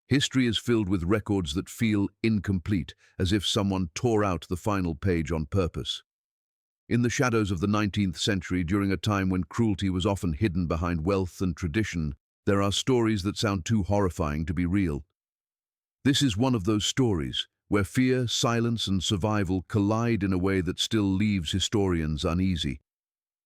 History is filled with records that feel incomplete, as if someone tore out the final page on purpose. In the shadows of the 19th century, during a time when cruelty was often hidden behind wealth and tradition, there are stories that sound too horrifying to be real. This is one of those stories where fear, silence, and survival collide in a way that still leaves historians uneasy.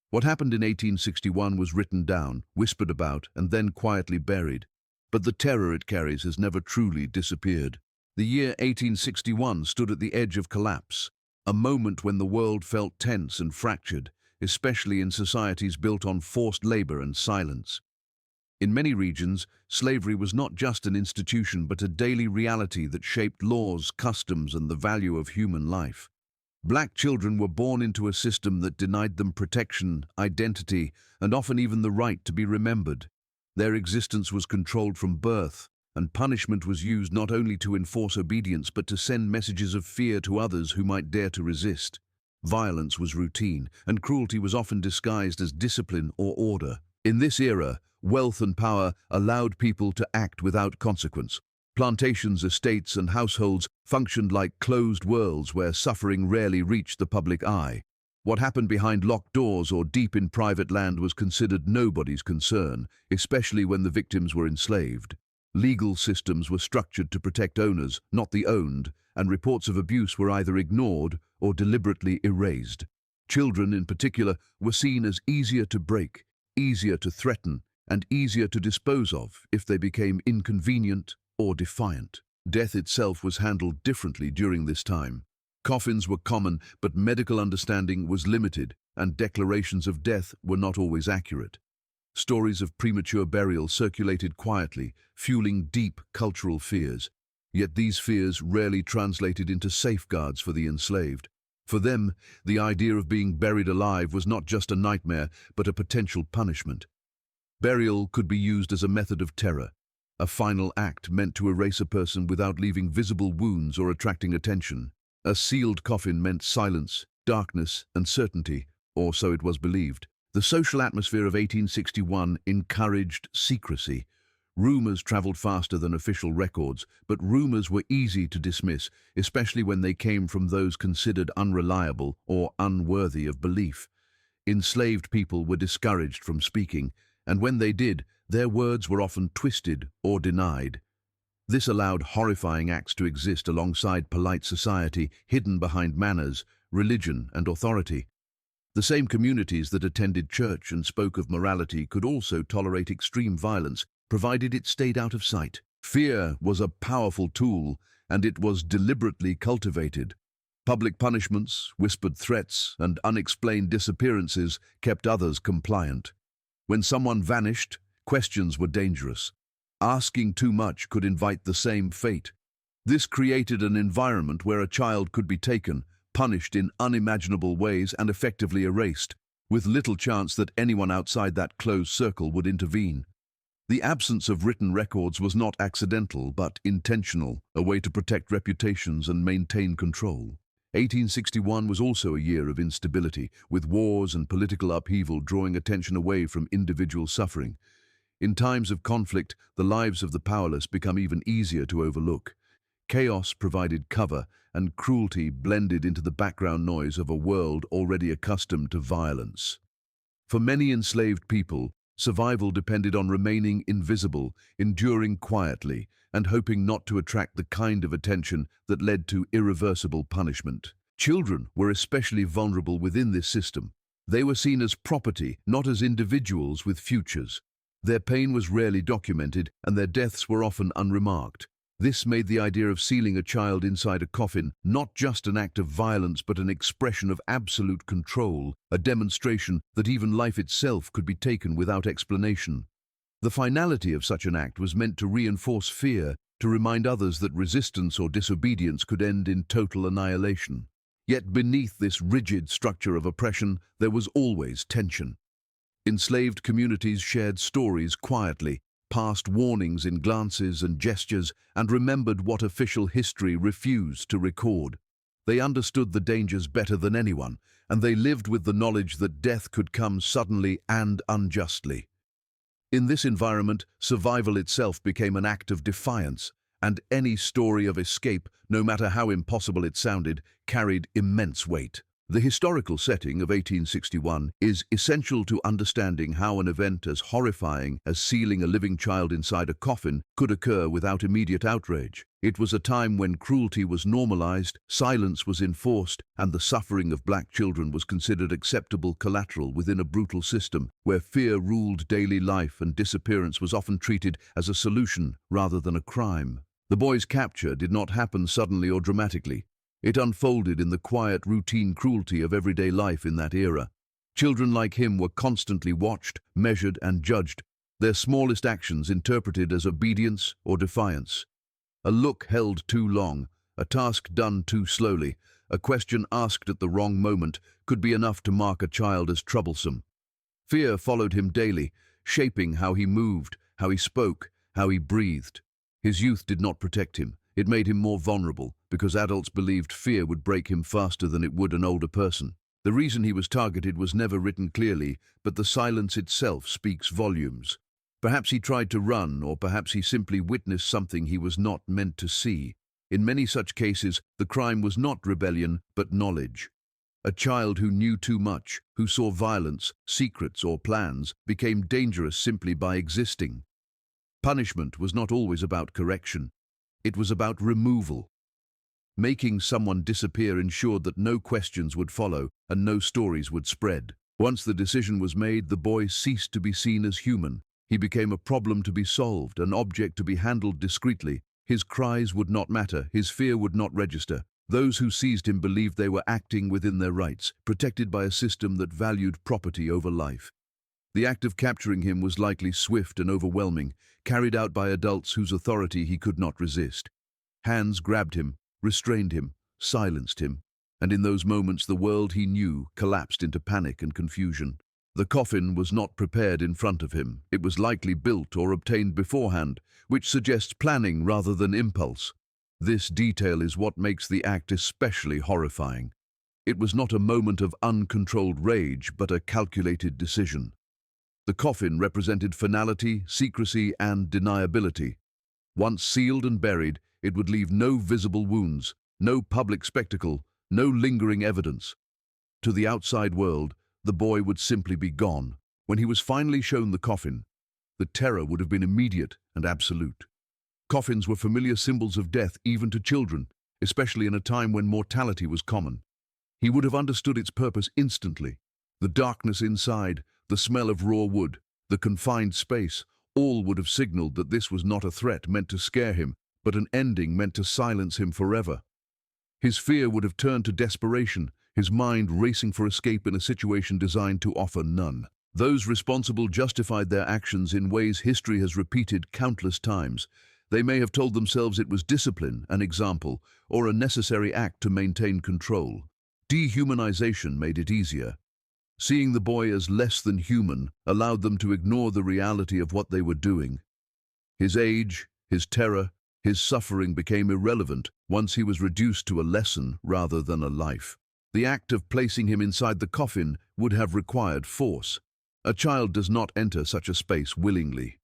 What happened in 1861 was written down, whispered about, and then quietly buried. But the terror it carries has never truly disappeared. The year 1861 stood at the edge of collapse, a moment when the world felt tense and fractured, especially in societies built on forced labor and silence. In many regions, slavery was not just an institution but a daily reality that shaped laws, customs, and the value of human life. Black children were born into a system that denied them protection, identity, and often even the right to be remembered. Their existence was controlled from birth, and punishment was used not only to enforce obedience but to send messages of fear to others who might dare to resist. Violence was routine, and cruelty was often disguised as discipline or order. In this era, wealth and power allowed people to act without consequence. Plantations, estates, and households functioned like closed worlds where suffering rarely reached the public eye. What happened behind locked doors or deep in private land was considered nobody's concern, especially when the victims were enslaved. Legal systems were structured to protect owners, not the owned, and reports of abuse were either ignored or deliberately erased. Children, in particular, were seen as easier to break, easier to threaten, and easier to dispose of if they became inconvenient or defiant. Death itself was handled differently during this time. Coffins were common, but medical understanding was limited, and declarations of death were not always accurate. Stories of premature burial circulated quietly, fueling deep cultural fears. Yet these fears rarely translated into safeguards for the enslaved. For them, the idea of being buried alive was not just a nightmare, but a potential punishment. Burial could be used as a method of terror, a final act meant to erase a person without leaving visible wounds or attracting attention. A sealed coffin meant silence, darkness, and certainty, or so it was believed. The social atmosphere of 1861 encouraged secrecy. Rumors traveled faster than official records, but rumors were easy to dismiss, especially when they came from those considered unreliable or unworthy of belief. Enslaved people were discouraged from speaking, and when they did, their words were often twisted or denied. This allowed horrifying acts to exist alongside polite society, hidden behind manners, religion, and authority. The same communities that attended church and spoke of morality could also tolerate extreme violence, provided it stayed out of sight. Fear was a powerful tool, and it was deliberately cultivated. Public punishments, whispered threats, and unexplained disappearances kept others compliant. When someone vanished, questions were dangerous. Asking too much could invite the same fate. This created an environment where a child could be taken, punished in unimaginable ways, and effectively erased, with little chance that anyone outside that closed circle would intervene. The absence of written records was not accidental but intentional, a way to protect reputations and maintain control. 1861 was also a year of instability, with wars and political upheaval drawing attention away from individual suffering. In times of conflict, the lives of the powerless become even easier to overlook. Chaos provided cover, and cruelty blended into the background noise of a world already accustomed to violence. For many enslaved people, survival depended on remaining invisible, enduring quietly, and hoping not to attract the kind of attention that led to irreversible punishment. Children were especially vulnerable within this system. They were seen as property, not as individuals with futures. Their pain was rarely documented, and their deaths were often unremarked. This made the idea of sealing a child inside a coffin not just an act of violence but an expression of absolute control, a demonstration that even life itself could be taken without explanation. The finality of such an act was meant to reinforce fear, to remind others that resistance or disobedience could end in total annihilation. Yet beneath this rigid structure of oppression, there was always tension. Enslaved communities shared stories quietly, passed warnings in glances and gestures, and remembered what official history refused to record. They understood the dangers better than anyone, and they lived with the knowledge that death could come suddenly and unjustly. In this environment, survival itself became an act of defiance, and any story of escape, no matter how impossible it sounded, carried immense weight. The historical setting of 1861 is essential to understanding how an event as horrifying as sealing a living child inside a coffin could occur without immediate outrage. It was a time when cruelty was normalized, silence was enforced, and the suffering of black children was considered acceptable collateral within a brutal system where fear ruled daily life and disappearance was often treated as a solution rather than a crime. The boy's capture did not happen suddenly or dramatically. It unfolded in the quiet, routine cruelty of everyday life in that era. Children like him were constantly watched, measured, and judged, their smallest actions interpreted as obedience or defiance. A look held too long, a task done too slowly, a question asked at the wrong moment could be enough to mark a child as troublesome. Fear followed him daily, shaping how he moved, how he spoke, how he breathed. His youth did not protect him. It made him more vulnerable, because adults believed fear would break him faster than it would an older person. The reason he was targeted was never written clearly, but the silence itself speaks volumes. Perhaps he tried to run, or perhaps he simply witnessed something he was not meant to see. In many such cases, the crime was not rebellion, but knowledge. A child who knew too much, who saw violence, secrets, or plans, became dangerous simply by existing. Punishment was not always about correction. It was about removal. Making someone disappear ensured that no questions would follow and no stories would spread. Once the decision was made, the boy ceased to be seen as human. He became a problem to be solved, an object to be handled discreetly. His cries would not matter, his fear would not register. Those who seized him believed they were acting within their rights, protected by a system that valued property over life. The act of capturing him was likely swift and overwhelming, carried out by adults whose authority he could not resist. Hands grabbed him, restrained him, silenced him, and in those moments the world he knew collapsed into panic and confusion. The coffin was not prepared in front of him. It was likely built or obtained beforehand, which suggests planning rather than impulse. This detail is what makes the act especially horrifying. It was not a moment of uncontrolled rage, but a calculated decision. The coffin represented finality, secrecy, and deniability. Once sealed and buried, it would leave no visible wounds, no public spectacle, no lingering evidence. To the outside world, the boy would simply be gone. When he was finally shown the coffin, the terror would have been immediate and absolute. Coffins were familiar symbols of death even to children, especially in a time when mortality was common. He would have understood its purpose instantly. The darkness inside, the smell of raw wood, the confined space, all would have signaled that this was not a threat meant to scare him, but an ending meant to silence him forever. His fear would have turned to desperation, his mind racing for escape in a situation designed to offer none. Those responsible justified their actions in ways history has repeated countless times. They may have told themselves it was discipline, an example, or a necessary act to maintain control. Dehumanization made it easier. Seeing the boy as less than human allowed them to ignore the reality of what they were doing. His age, his terror, his suffering became irrelevant once he was reduced to a lesson rather than a life. The act of placing him inside the coffin would have required force. A child does not enter such a space willingly.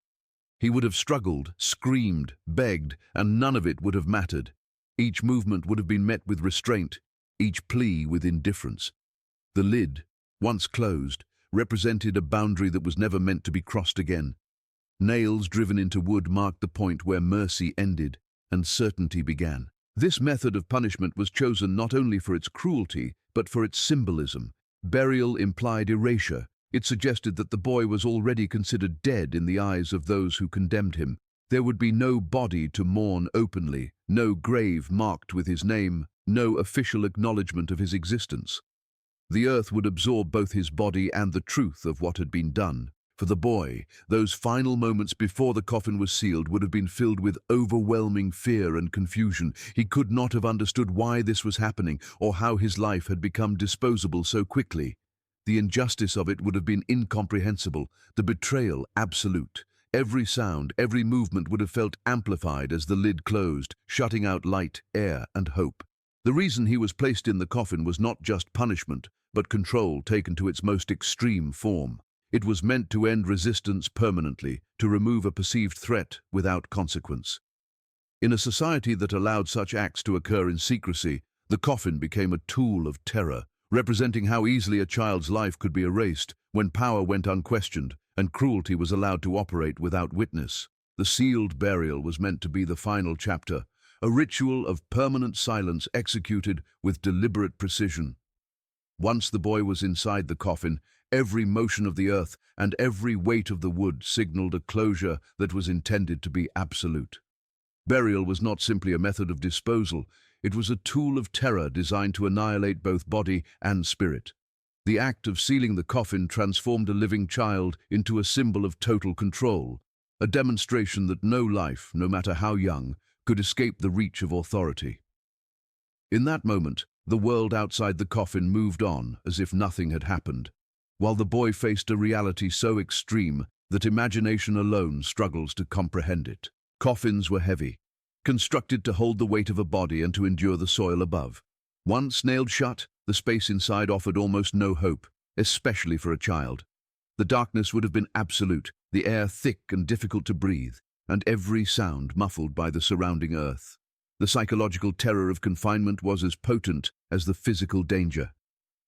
He would have struggled, screamed, begged, and none of it would have mattered. Each movement would have been met with restraint, each plea with indifference. The lid, once closed, represented a boundary that was never meant to be crossed again. Nails driven into wood marked the point where mercy ended and certainty began. This method of punishment was chosen not only for its cruelty, but for its symbolism. Burial implied erasure. It suggested that the boy was already considered dead in the eyes of those who condemned him. There would be no body to mourn openly, no grave marked with his name, no official acknowledgement of his existence. The earth would absorb both his body and the truth of what had been done. For the boy, those final moments before the coffin was sealed would have been filled with overwhelming fear and confusion. He could not have understood why this was happening or how his life had become disposable so quickly. The injustice of it would have been incomprehensible, the betrayal absolute. Every sound, every movement would have felt amplified as the lid closed, shutting out light, air, and hope. The reason he was placed in the coffin was not just punishment, but control taken to its most extreme form. It was meant to end resistance permanently, to remove a perceived threat without consequence. In a society that allowed such acts to occur in secrecy, the coffin became a tool of terror, representing how easily a child's life could be erased when power went unquestioned and cruelty was allowed to operate without witness. The sealed burial was meant to be the final chapter, a ritual of permanent silence executed with deliberate precision. Once the boy was inside the coffin, every motion of the earth and every weight of the wood signaled a closure that was intended to be absolute. Burial was not simply a method of disposal, it was a tool of terror designed to annihilate both body and spirit. The act of sealing the coffin transformed a living child into a symbol of total control, a demonstration that no life, no matter how young, could escape the reach of authority. In that moment, the world outside the coffin moved on as if nothing had happened, while the boy faced a reality so extreme that imagination alone struggles to comprehend it. Coffins were heavy, constructed to hold the weight of a body and to endure the soil above. Once nailed shut, the space inside offered almost no hope, especially for a child. The darkness would have been absolute, the air thick and difficult to breathe, and every sound muffled by the surrounding earth. The psychological terror of confinement was as potent as the physical danger.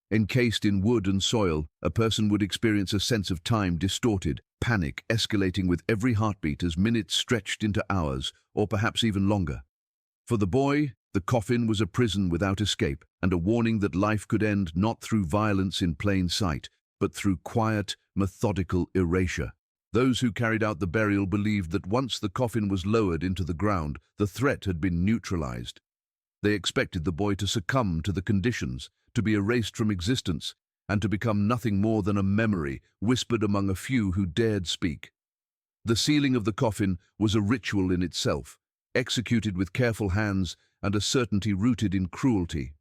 Encased in wood and soil, a person would experience a sense of time distorted, panic escalating with every heartbeat as minutes stretched into hours, or perhaps even longer. For the boy, the coffin was a prison without escape, and a warning that life could end not through violence in plain sight, but through quiet, methodical erasure. Those who carried out the burial believed that once the coffin was lowered into the ground, the threat had been neutralized. They expected the boy to succumb to the conditions, to be erased from existence, and to become nothing more than a memory whispered among a few who dared speak. The sealing of the coffin was a ritual in itself, executed with careful hands and a certainty rooted in cruelty.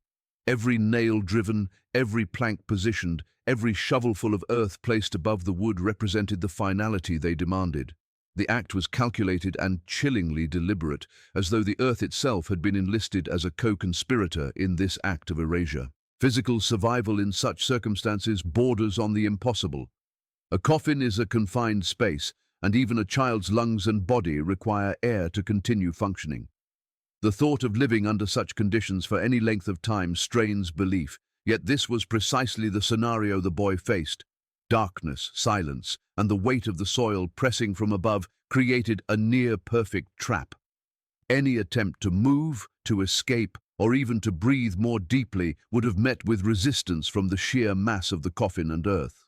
Every nail driven, every plank positioned, every shovelful of earth placed above the wood represented the finality they demanded. The act was calculated and chillingly deliberate, as though the earth itself had been enlisted as a co-conspirator in this act of erasure. Physical survival in such circumstances borders on the impossible. A coffin is a confined space, and even a child's lungs and body require air to continue functioning. The thought of living under such conditions for any length of time strains belief, yet this was precisely the scenario the boy faced. Darkness, silence, and the weight of the soil pressing from above created a near-perfect trap. Any attempt to move, to escape, or even to breathe more deeply would have met with resistance from the sheer mass of the coffin and earth.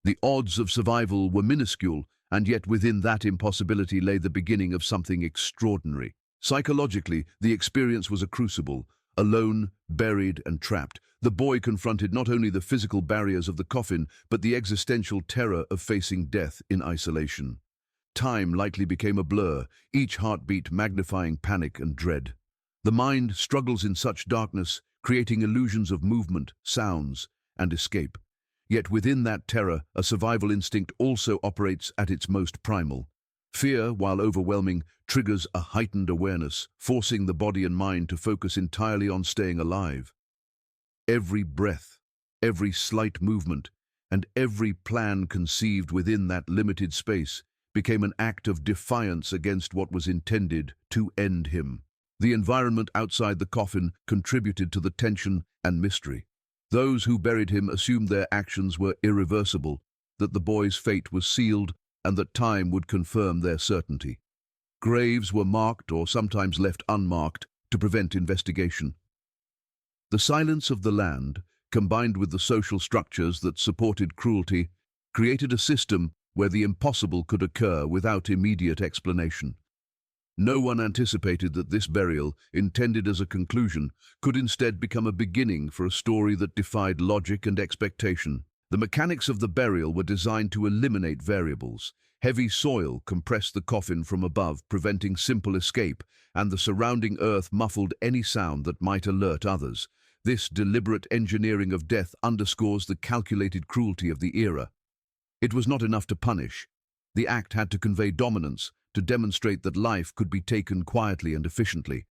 The odds of survival were minuscule, and yet within that impossibility lay the beginning of something extraordinary. Psychologically, the experience was a crucible. Alone, buried and trapped, the boy confronted not only the physical barriers of the coffin, but the existential terror of facing death in isolation. Time likely became a blur, each heartbeat magnifying panic and dread. The mind struggles in such darkness, creating illusions of movement, sounds, and escape. Yet within that terror, a survival instinct also operates at its most primal. Fear, while overwhelming, triggers a heightened awareness, forcing the body and mind to focus entirely on staying alive. Every breath, every slight movement, and every plan conceived within that limited space became an act of defiance against what was intended to end him. The environment outside the coffin contributed to the tension and mystery. Those who buried him assumed their actions were irreversible, that the boy's fate was sealed, and that time would confirm their certainty. Graves were marked or sometimes left unmarked to prevent investigation. The silence of the land, combined with the social structures that supported cruelty, created a system where the impossible could occur without immediate explanation. No one anticipated that this burial, intended as a conclusion, could instead become a beginning for a story that defied logic and expectation. The mechanics of the burial were designed to eliminate variables. Heavy soil compressed the coffin from above, preventing simple escape, and the surrounding earth muffled any sound that might alert others. This deliberate engineering of death underscores the calculated cruelty of the era. It was not enough to punish. The act had to convey dominance, to demonstrate that life could be taken quietly and efficiently.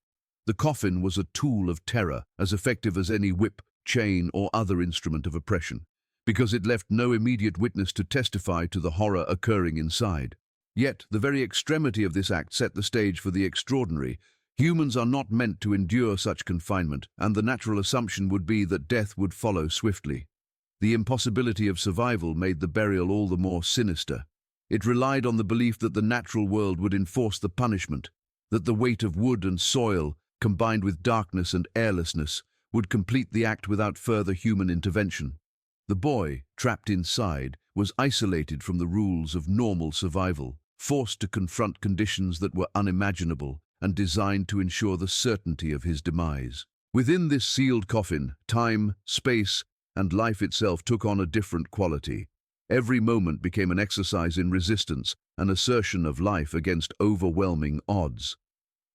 The coffin was a tool of terror, as effective as any whip, chain, or other instrument of oppression, because it left no immediate witness to testify to the horror occurring inside. Yet, the very extremity of this act set the stage for the extraordinary. Humans are not meant to endure such confinement, and the natural assumption would be that death would follow swiftly. The impossibility of survival made the burial all the more sinister. It relied on the belief that the natural world would enforce the punishment, that the weight of wood and soil, combined with darkness and airlessness, would complete the act without further human intervention. The boy, trapped inside, was isolated from the rules of normal survival, forced to confront conditions that were unimaginable and designed to ensure the certainty of his demise. Within this sealed coffin, time, space, and life itself took on a different quality. Every moment became an exercise in resistance, an assertion of life against overwhelming odds.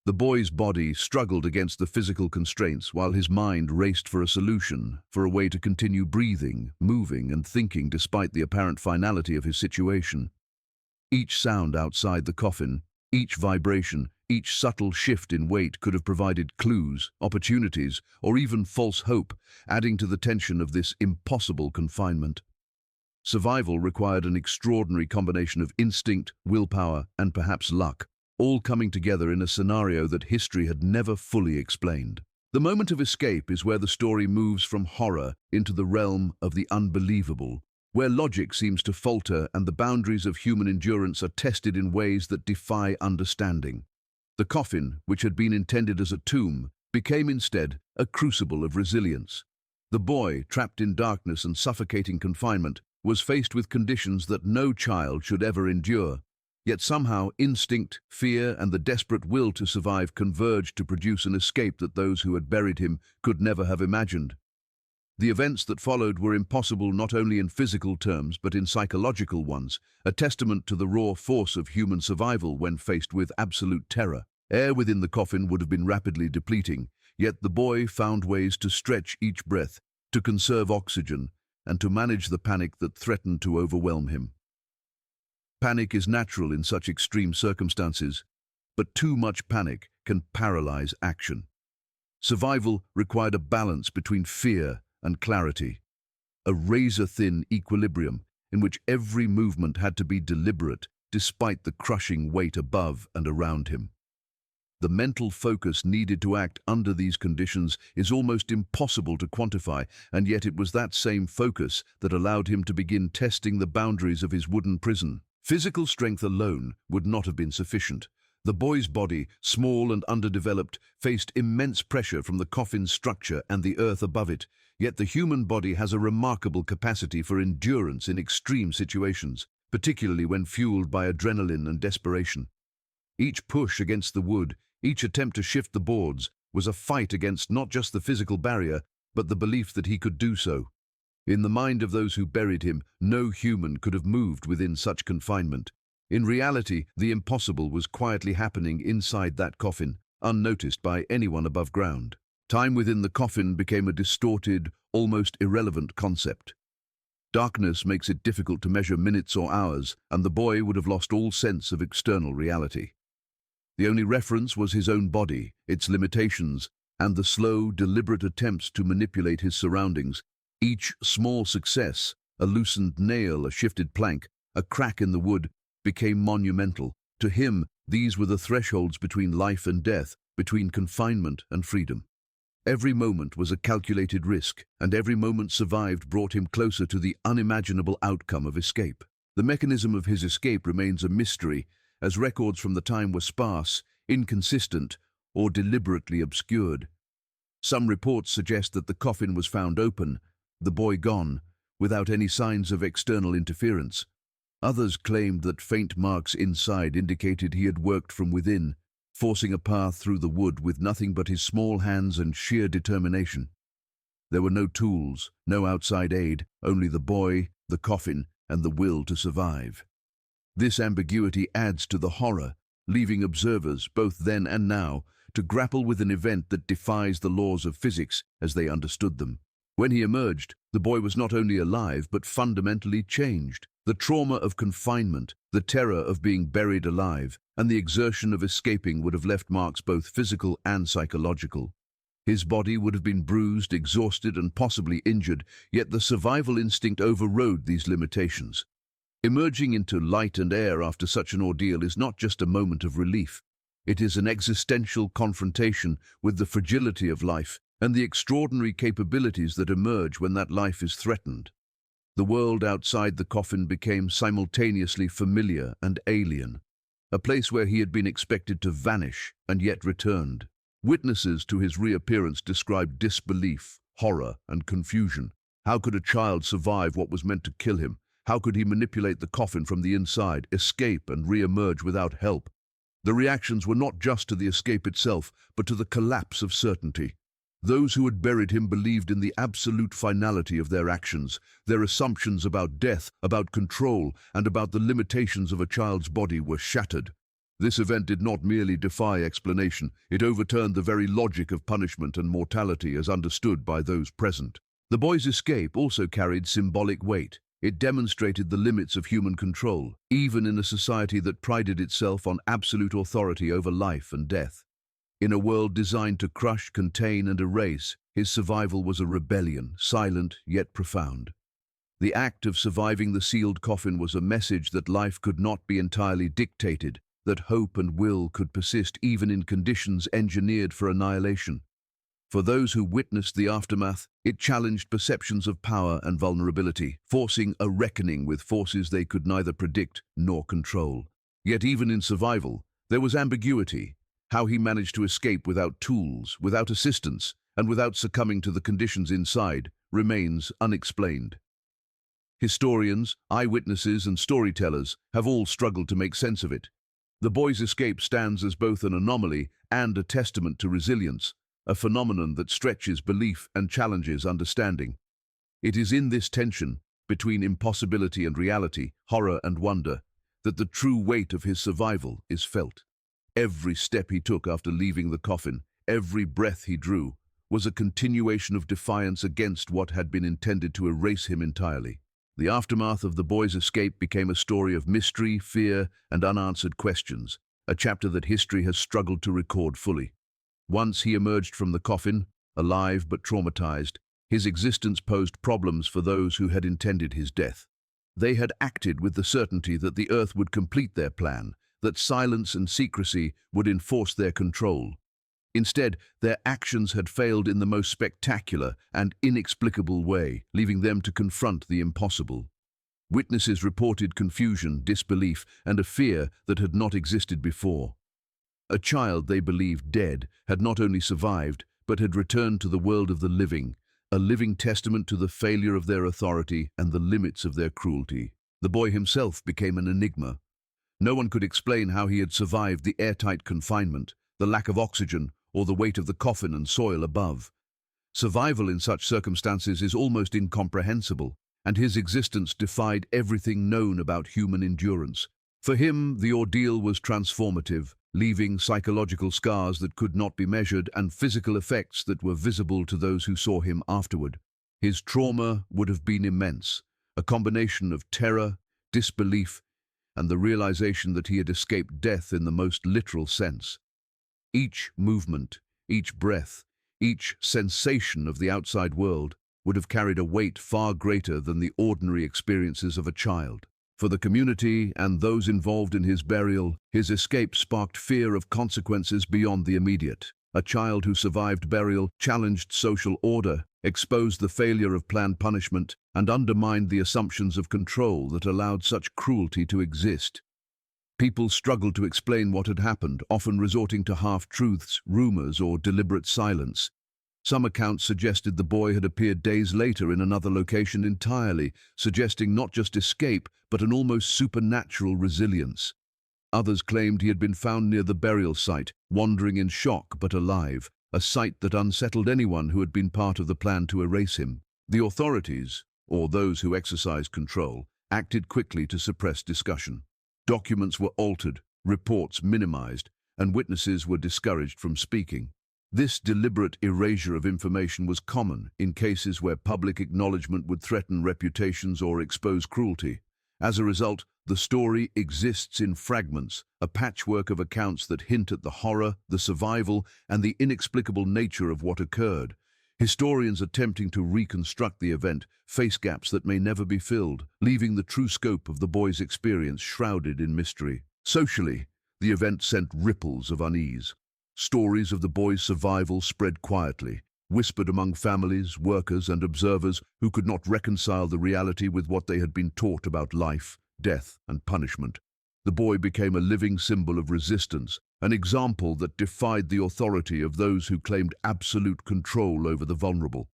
The boy's body struggled against the physical constraints while his mind raced for a solution, for a way to continue breathing, moving, and thinking despite the apparent finality of his situation. Each sound outside the coffin, each vibration, each subtle shift in weight could have provided clues, opportunities, or even false hope, adding to the tension of this impossible confinement. Survival required an extraordinary combination of instinct, willpower, and perhaps luck, all coming together in a scenario that history had never fully explained. The moment of escape is where the story moves from horror into the realm of the unbelievable, where logic seems to falter and the boundaries of human endurance are tested in ways that defy understanding. The coffin, which had been intended as a tomb, became instead a crucible of resilience. The boy, trapped in darkness and suffocating confinement, was faced with conditions that no child should ever endure. Yet somehow instinct, fear, and the desperate will to survive converged to produce an escape that those who had buried him could never have imagined. The events that followed were impossible not only in physical terms but in psychological ones, a testament to the raw force of human survival when faced with absolute terror. Air within the coffin would have been rapidly depleting, yet the boy found ways to stretch each breath, to conserve oxygen, and to manage the panic that threatened to overwhelm him. Panic is natural in such extreme circumstances, but too much panic can paralyze action. Survival required a balance between fear and clarity, a razor-thin equilibrium in which every movement had to be deliberate despite the crushing weight above and around him. The mental focus needed to act under these conditions is almost impossible to quantify, and yet it was that same focus that allowed him to begin testing the boundaries of his wooden prison. Physical strength alone would not have been sufficient. The boy's body, small and underdeveloped, faced immense pressure from the coffin's structure and the earth above it, yet the human body has a remarkable capacity for endurance in extreme situations, particularly when fueled by adrenaline and desperation. Each push against the wood, each attempt to shift the boards, was a fight against not just the physical barrier, but the belief that he could do so. In the mind of those who buried him, no human could have moved within such confinement. In reality, the impossible was quietly happening inside that coffin, unnoticed by anyone above ground. Time within the coffin became a distorted, almost irrelevant concept. Darkness makes it difficult to measure minutes or hours, and the boy would have lost all sense of external reality. The only reference was his own body, its limitations, and the slow, deliberate attempts to manipulate his surroundings. Each small success, a loosened nail, a shifted plank, a crack in the wood, became monumental. To him, these were the thresholds between life and death, between confinement and freedom. Every moment was a calculated risk, and every moment survived brought him closer to the unimaginable outcome of escape. The mechanism of his escape remains a mystery, as records from the time were sparse, inconsistent, or deliberately obscured. Some reports suggest that the coffin was found open, the boy gone, without any signs of external interference. Others claimed that faint marks inside indicated he had worked from within, forcing a path through the wood with nothing but his small hands and sheer determination. There were no tools, no outside aid, only the boy, the coffin, and the will to survive. This ambiguity adds to the horror, leaving observers, both then and now, to grapple with an event that defies the laws of physics as they understood them. When he emerged, the boy was not only alive but fundamentally changed. The trauma of confinement, the terror of being buried alive, and the exertion of escaping would have left marks both physical and psychological. His body would have been bruised, exhausted, and possibly injured, yet the survival instinct overrode these limitations. Emerging into light and air after such an ordeal is not just a moment of relief. It is an existential confrontation with the fragility of life and the extraordinary capabilities that emerge when that life is threatened. The world outside the coffin became simultaneously familiar and alien, a place where he had been expected to vanish and yet returned. Witnesses to his reappearance described disbelief, horror, and confusion. How could a child survive what was meant to kill him? How could he manipulate the coffin from the inside, escape, and re-emerge without help? The reactions were not just to the escape itself, but to the collapse of certainty. Those who had buried him believed in the absolute finality of their actions. Their assumptions about death, about control, and about the limitations of a child's body were shattered. This event did not merely defy explanation, it overturned the very logic of punishment and mortality as understood by those present. The boy's escape also carried symbolic weight. It demonstrated the limits of human control, even in a society that prided itself on absolute authority over life and death. In a world designed to crush, contain, and erase, his survival was a rebellion, silent yet profound. The act of surviving the sealed coffin was a message that life could not be entirely dictated, that hope and will could persist even in conditions engineered for annihilation. For those who witnessed the aftermath, it challenged perceptions of power and vulnerability, forcing a reckoning with forces they could neither predict nor control. Yet even in survival, there was ambiguity. How he managed to escape without tools, without assistance, and without succumbing to the conditions inside remains unexplained. Historians, eyewitnesses, and storytellers have all struggled to make sense of it. The boy's escape stands as both an anomaly and a testament to resilience, a phenomenon that stretches belief and challenges understanding. It is in this tension, between impossibility and reality, horror and wonder, that the true weight of his survival is felt. Every step he took after leaving the coffin, every breath he drew, was a continuation of defiance against what had been intended to erase him entirely. The aftermath of the boy's escape became a story of mystery, fear, and unanswered questions, a chapter that history has struggled to record fully. Once he emerged from the coffin, alive but traumatized, his existence posed problems for those who had intended his death. They had acted with the certainty that the earth would complete their plan, that silence and secrecy would enforce their control. Instead, their actions had failed in the most spectacular and inexplicable way, leaving them to confront the impossible. Witnesses reported confusion, disbelief, and a fear that had not existed before. A child they believed dead had not only survived, but had returned to the world of the living, a living testament to the failure of their authority and the limits of their cruelty. The boy himself became an enigma. No one could explain how he had survived the airtight confinement, the lack of oxygen, or the weight of the coffin and soil above. Survival in such circumstances is almost incomprehensible, and his existence defied everything known about human endurance. For him, the ordeal was transformative, leaving psychological scars that could not be measured and physical effects that were visible to those who saw him afterward. His trauma would have been immense, a combination of terror, disbelief, and the realization that he had escaped death in the most literal sense. Each movement, each breath, each sensation of the outside world would have carried a weight far greater than the ordinary experiences of a child. For the community and those involved in his burial, his escape sparked fear of consequences beyond the immediate. A child who survived burial challenged social order, exposed the failure of planned punishment, and undermined the assumptions of control that allowed such cruelty to exist. People struggled to explain what had happened, often resorting to half-truths, rumors, or deliberate silence. Some accounts suggested the boy had appeared days later in another location entirely, suggesting not just escape, but an almost supernatural resilience. Others claimed he had been found near the burial site, wandering in shock but alive, a sight that unsettled anyone who had been part of the plan to erase him. The authorities, or those who exercised control, acted quickly to suppress discussion. Documents were altered, reports minimized, and witnesses were discouraged from speaking. This deliberate erasure of information was common in cases where public acknowledgement would threaten reputations or expose cruelty. As a result, the story exists in fragments, a patchwork of accounts that hint at the horror, the survival, and the inexplicable nature of what occurred. Historians attempting to reconstruct the event face gaps that may never be filled, leaving the true scope of the boy's experience shrouded in mystery. Socially, the event sent ripples of unease. Stories of the boy's survival spread quietly, whispered among families, workers, and observers who could not reconcile the reality with what they had been taught about life, death, and punishment. The boy became a living symbol of resistance, an example that defied the authority of those who claimed absolute control over the vulnerable.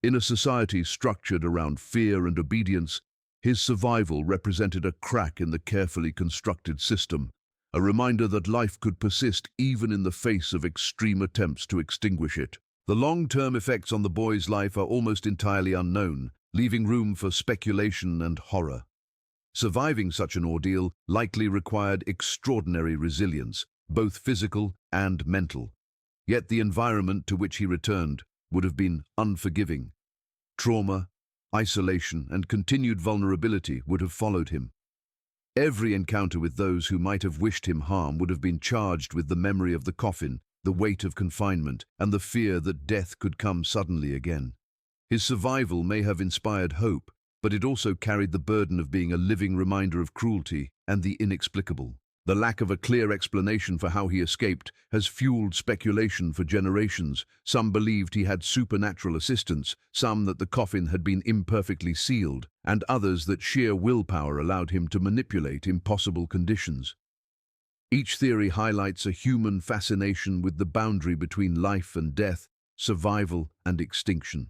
In a society structured around fear and obedience, his survival represented a crack in the carefully constructed system, a reminder that life could persist even in the face of extreme attempts to extinguish it. The long-term effects on the boy's life are almost entirely unknown, leaving room for speculation and horror. Surviving such an ordeal likely required extraordinary resilience, both physical and mental. Yet the environment to which he returned would have been unforgiving. Trauma, isolation, and continued vulnerability would have followed him. Every encounter with those who might have wished him harm would have been charged with the memory of the coffin, the weight of confinement, and the fear that death could come suddenly again. His survival may have inspired hope, but it also carried the burden of being a living reminder of cruelty and the inexplicable. The lack of a clear explanation for how he escaped has fueled speculation for generations. Some believed he had supernatural assistance, some that the coffin had been imperfectly sealed, and others that sheer willpower allowed him to manipulate impossible conditions. Each theory highlights a human fascination with the boundary between life and death, survival and extinction.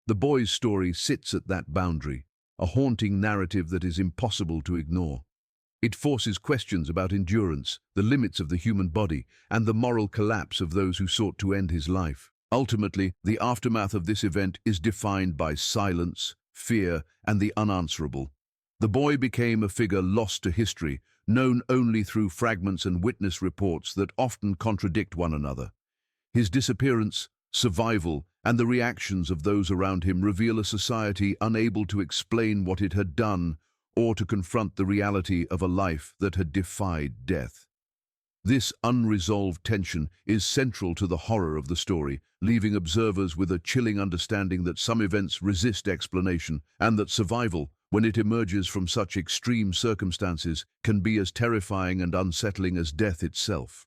The boy's story sits at that boundary, a haunting narrative that is impossible to ignore. It forces questions about endurance, the limits of the human body, and the moral collapse of those who sought to end his life. Ultimately, the aftermath of this event is defined by silence, fear, and the unanswerable. The boy became a figure lost to history, known only through fragments and witness reports that often contradict one another. His disappearance, survival, and the reactions of those around him reveal a society unable to explain what it had done or to confront the reality of a life that had defied death. This unresolved tension is central to the horror of the story, leaving observers with a chilling understanding that some events resist explanation and that survival, when it emerges from such extreme circumstances, can be as terrifying and unsettling as death itself.